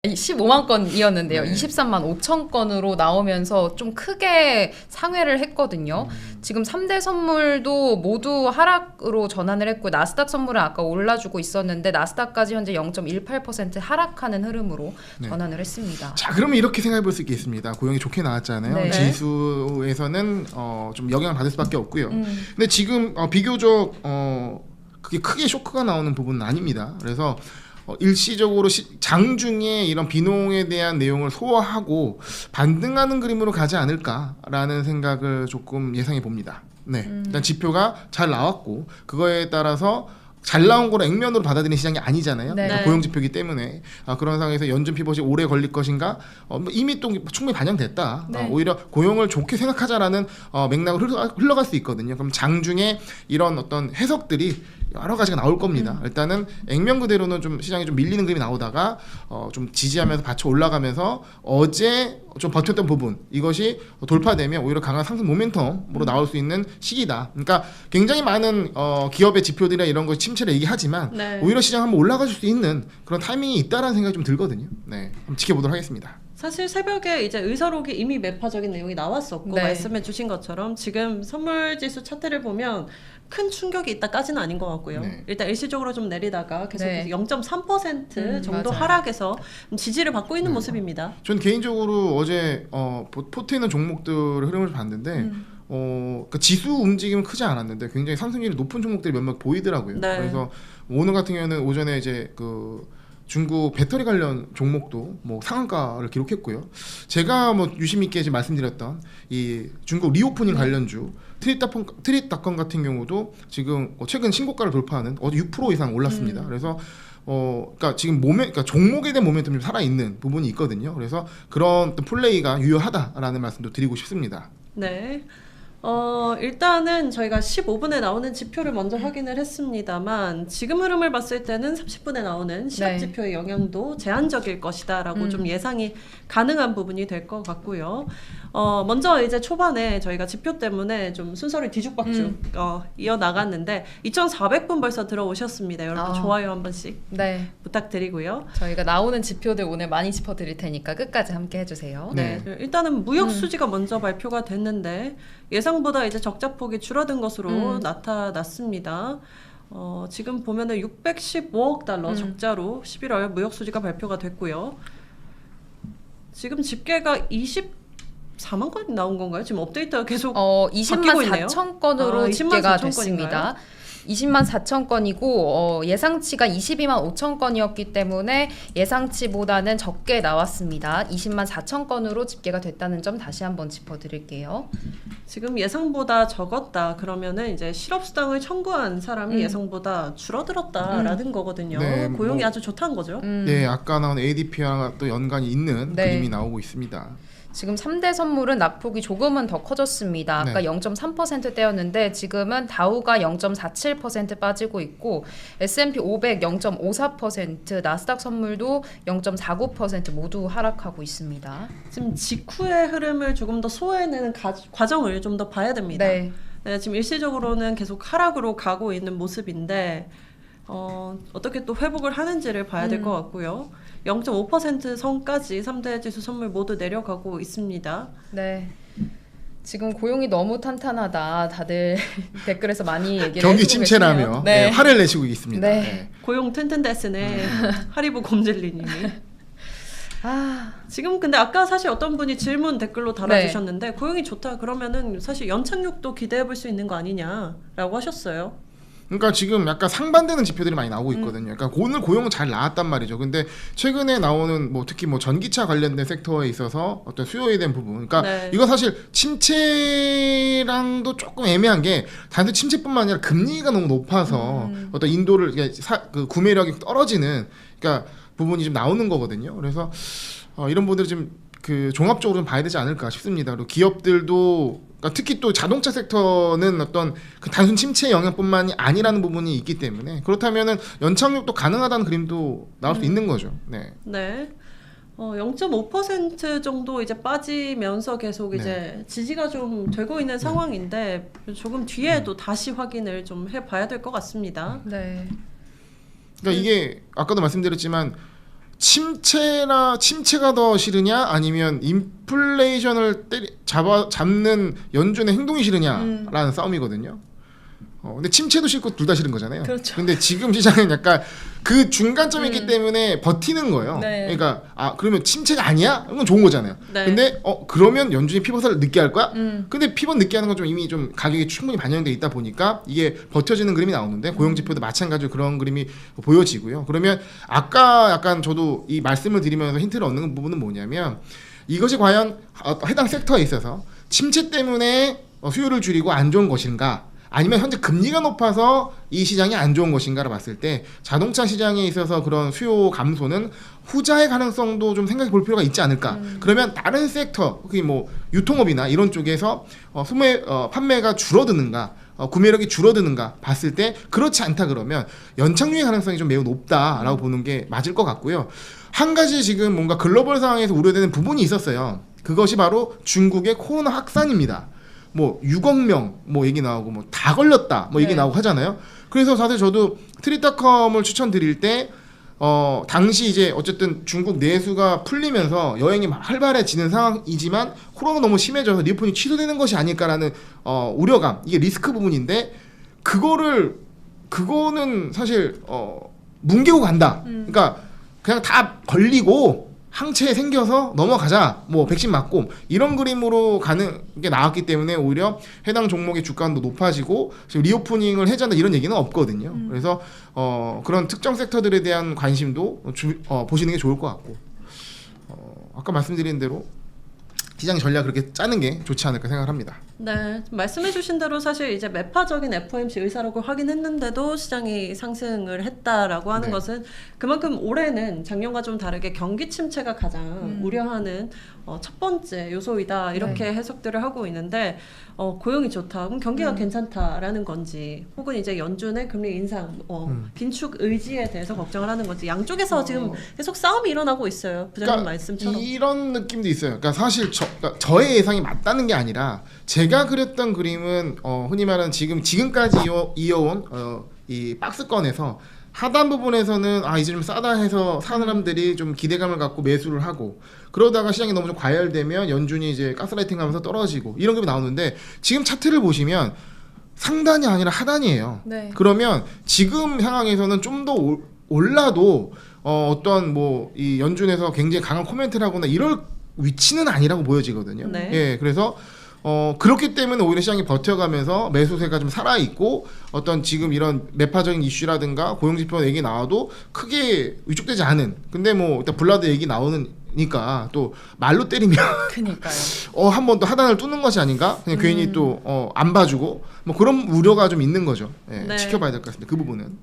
15만 건이었는데요. 네. 23만 5천 건으로 나오면서 좀 크게 상회를 했거든요. 지금 3대 선물도 모두 하락으로 전환을 했고 나스닥 선물은 아까 올라주고 있었는데 나스닥까지 현재 0.18% 하락하는 흐름으로 네. 전환을 했습니다. 자, 그러면 이렇게 생각해 볼 수 있겠습니다. 고용이 좋게 나왔잖아요. 네. 지수에서는 좀 영향을 받을 수밖에 없고요. 근데 지금 비교적 그게 크게 쇼크가 나오는 부분은 아닙니다. 그래서 일시적으로 장중에 이런 비농에 대한 내용을 소화하고 반등하는 그림으로 가지 않을까라는 생각을 조금 예상해 봅니다. 네, 일단 지표가 잘 나왔고 그거에 따라서 잘 나온 거를 액면으로 받아들이는 시장이 아니잖아요. 네. 그러니까 고용 지표이기 때문에 그런 상황에서 연준 피벗이 오래 걸릴 것인가 이미 또 충분히 반영됐다. 네. 오히려 고용을 좋게 생각하자라는 맥락으로 흘러갈 수 있거든요. 그럼 장중에 이런 어떤 해석들이 여러 가지가 나올 겁니다. 일단은 액면 그대로는 좀 시장이 좀 밀리는 그림이 나오다가 좀 지지하면서 받쳐 올라가면서 어제 좀 버텼던 부분 이것이 돌파되면 오히려 강한 상승 모멘텀으로 나올 수 있는 시기다. 그러니까 굉장히 많은 기업의 지표들이나 이런 거 침체를 얘기하지만 네. 오히려 시장 한번 올라갈 수 있는 그런 타이밍이 있다라는 생각이 좀 들거든요. 네, 한번 지켜보도록 하겠습니다. 사실 새벽에 이제 의사록이 이미 매파적인 내용이 나왔었고 네. 말씀해 주신 것처럼 지금 선물지수 차트를 보면 큰 충격이 있다까지는 아닌 것 같고요. 네. 일단 일시적으로 좀 내리다가 계속 네. 0.3% 정도 맞아요. 하락해서 지지를 받고 있는 모습입니다. 전 개인적으로 어제 포트에 있는 종목들 흐름을 봤는데 그러니까 지수 움직임은 크지 않았는데 굉장히 상승률이 높은 종목들이 몇몇 보이더라고요. 네. 그래서 오늘 같은 경우에는 오전에 이제 그 중국 배터리 관련 종목도 뭐 상한가를 기록했고요. 제가 뭐 유심 있게 지금 말씀드렸던 이 중국 리오프닝 관련주 트윗닷컴 같은 경우도 지금 최근 신고가를 돌파하는 6% 이상 올랐습니다. 그래서 그러니까 지금 그러니까 종목에 대한 모멘텀이 좀 살아 있는 부분이 있거든요. 그래서 그런 또 플레이가 유효하다라는 말씀도 드리고 싶습니다. 네. 일단은 저희가 15분에 나오는 지표를 먼저 확인을 했습니다만 지금 흐름을 봤을 때는 30분에 나오는 시각 네. 지표의 영향도 제한적일 것이다라고 좀 예상이 가능한 부분이 될 것 같고요. 먼저 이제 초반에 저희가 지표 때문에 좀 순서를 뒤죽박죽 이어 나갔는데 2,400분 벌써 들어오셨습니다. 여러분 좋아요 한 번씩 네, 부탁드리고요. 저희가 나오는 지표들 오늘 많이 짚어드릴 테니까 끝까지 함께 해주세요. 네. 일단은 무역 수지가 먼저 발표가 됐는데 예상보다 이제 적자폭이 줄어든 것으로 나타났습니다. 지금 보면은 615억 달러 적자로 11월 무역 수지가 발표가 됐고요. 지금 집계가 24만 건이 나온 건가요? 지금 업데이트가 계속 20만 바뀌고 있네요. 4천 건으로 20만 집계가 4천 됐습니다. 20만 4천 건이고 예상치가 22만 5천 건이었기 때문에 예상치보다는 적게 나왔습니다. 20만 4천 건으로 집계가 됐다는 점 다시 한번 짚어드릴게요. 지금 예상보다 적었다 그러면은 이제 실업수당을 청구한 사람이 예상보다 줄어들었다라는 거거든요. 네, 고용이 뭐- 아주 좋다는 거죠. 네, 아까 나온 ADP와 또 연관이 있는 네. 그림이 나오고 있습니다. 지금 3대 선물은 낙폭이 조금은 더 커졌습니다. 아까 네. 0.3%대였는데 지금은 다우가 0.47% 빠지고 있고 S&P 500 0.54%, 나스닥 선물도 0.49% 모두 하락하고 있습니다. 지금 직후의 흐름을 조금 더 소화해내는 과정을 좀 더 봐야 됩니다. 네. 네, 지금 일시적으로는 계속 하락으로 가고 있는 모습인데 어떻게 또 회복을 하는지를 봐야 될 것 같고요. 0.5% 선까지 3대 지수 선물 모두 내려가고 있습니다. 네. 지금 고용이 너무 탄탄하다. 다들 댓글에서 많이 얘기를 경기 해주고 침체라며 계시네요. 네. 화를 내시고 있습니다. 네. 네. 고용 튼튼데스네 하리보 곰젤리님이 지금 근데 아까 사실 어떤 분이 질문 댓글로 달아주셨는데 고용이 좋다 그러면은 사실 연착륙도 기대해 볼 수 있는 거 아니냐라고 하셨어요. 그러니까 지금 약간 상반되는 지표들이 많이 나오고 있거든요. 그러니까 오늘 고용은 잘 나왔단 말이죠. 근데 최근에 나오는 뭐 특히 뭐 전기차 관련된 섹터에 있어서 어떤 수요에 대한 부분. 그러니까 네. 이거 사실 침체랑도 조금 애매한 게 단순 침체뿐만 아니라 금리가 너무 높아서 어떤 인도를 그 구매력이 떨어지는 그러니까 부분이 좀 나오는 거거든요. 그래서 이런 분들이 좀 그 종합적으로 좀 봐야 되지 않을까 싶습니다. 그리고 기업들도 그러니까 특히 또 자동차 섹터는 어떤 그 단순 침체 영향뿐만이 아니라는 부분이 있기 때문에 그렇다면은 연착륙도 가능하다는 그림도 나올 수 있는 거죠. 네. 네. 0.5% 정도 이제 빠지면서 계속 네. 이제 지지가 좀 되고 있는 상황인데 조금 뒤에도 다시 확인을 좀 해봐야 될 것 같습니다. 네. 그러니까 이게 아까도 말씀드렸지만 침체가 더 싫으냐 아니면 인플레이션을 잡는 연준의 행동이 싫으냐라는 싸움이거든요. 근데 침체도 싫고 둘 다 싫은 거잖아요. 그렇죠. 근데 지금 시장은 약간 그 중간점이 있기 때문에 버티는 거예요. 네. 그러니까 그러면 침체가 아니야? 그건 좋은 거잖아요. 네. 근데 그러면 연준이 피벗을 늦게 할 거야? 근데 피벗 늦게 하는 건 좀 이미 좀 가격이 충분히 반영돼 있다 보니까 이게 버텨지는 그림이 나오는데 고용 지표도 마찬가지로 그런 그림이 보여지고요. 그러면 아까 약간 저도 이 말씀을 드리면서 힌트를 얻는 부분은 뭐냐면 이것이 과연 해당 섹터에 있어서 침체 때문에 수요를 줄이고 안 좋은 것인가? 아니면 현재 금리가 높아서 이 시장이 안 좋은 것인가를 봤을 때 자동차 시장에 있어서 그런 수요 감소는 후자의 가능성도 좀 생각해 볼 필요가 있지 않을까. 그러면 다른 섹터, 그게 뭐 유통업이나 이런 쪽에서 판매가 줄어드는가, 구매력이 줄어드는가 봤을 때 그렇지 않다 그러면 연착륙의 가능성이 좀 매우 높다라고 보는 게 맞을 것 같고요. 한 가지 지금 뭔가 글로벌 상황에서 우려되는 부분이 있었어요. 그것이 바로 중국의 코로나 확산입니다. 뭐 6억 명 뭐 얘기 나오고 뭐 다 걸렸다 뭐 얘기 네. 나오고 하잖아요. 그래서 사실 저도 트립닷컴을 추천드릴 때 당시 이제 어쨌든 중국 내수가 풀리면서 여행이 막 활발해지는 상황이지만 코로나가 너무 심해져서 리오프닝이 취소되는 것이 아닐까라는 우려감, 이게 리스크 부분인데 그거는 사실 뭉개고 간다. 그러니까 그냥 다 걸리고 항체에 생겨서 넘어가자, 뭐 백신 맞고 이런 그림으로 가는 게 나왔기 때문에 오히려 해당 종목의 주가도 높아지고 지금 리오프닝을 해제한다 이런 얘기는 없거든요. 그래서 그런 특정 섹터들에 대한 관심도 보시는 게 좋을 것 같고 아까 말씀드린 대로 시장 전략 그렇게 짜는 게 좋지 않을까 생각합니다. 네, 말씀해주신 대로 사실 이제 매파적인 FOMC 의사라고 확인했는데도 시장이 상승을 했다라고 하는 네. 것은 그만큼 올해는 작년과 좀 다르게 경기 침체가 가장 우려하는 첫 번째 요소이다 이렇게 해석들을 하고 있는데 고용이 좋다, 그럼 경기가 괜찮다라는 건지 혹은 이제 연준의 금리 인상, 긴축 의지에 대해서 걱정을 하는 건지 양쪽에서 지금 계속 싸움이 일어나고 있어요. 부장님 말씀처럼. 이런 느낌도 있어요. 그러니까 사실 저의 예상이 맞다는 게 아니라 제가 그렸던 그림은 흔히 말하는 지금까지 이어온 이 박스권에서 하단 부분에서는 이제 좀 싸다 해서 사람들이 좀 기대감을 갖고 매수를 하고 그러다가 시장이 너무 좀 과열되면 연준이 이제 가스라이팅하면서 떨어지고 이런 게 나오는데 지금 차트를 보시면 상단이 아니라 하단이에요. 네. 그러면 지금 상황에서는 좀 더 올라도 어떤 뭐 이 연준에서 굉장히 강한 코멘트를 하거나 이럴 위치는 아니라고 보여지거든요. 네. 예, 그래서 그렇기 때문에 오히려 시장이 버텨가면서 매수세가 좀 살아있고 어떤 지금 이런 매파적인 이슈라든가 고용지표 얘기 나와도 크게 위축되지 않은, 근데 뭐 일단 블라드 얘기 나오니까 또 말로 때리면 그니까요. 한 번 더 하단을 뚫는 것이 아닌가, 그냥 괜히 또 안 봐주고 뭐 그런 우려가 좀 있는 거죠. 예, 네. 지켜봐야 될 것 같습니다. 그 부분은.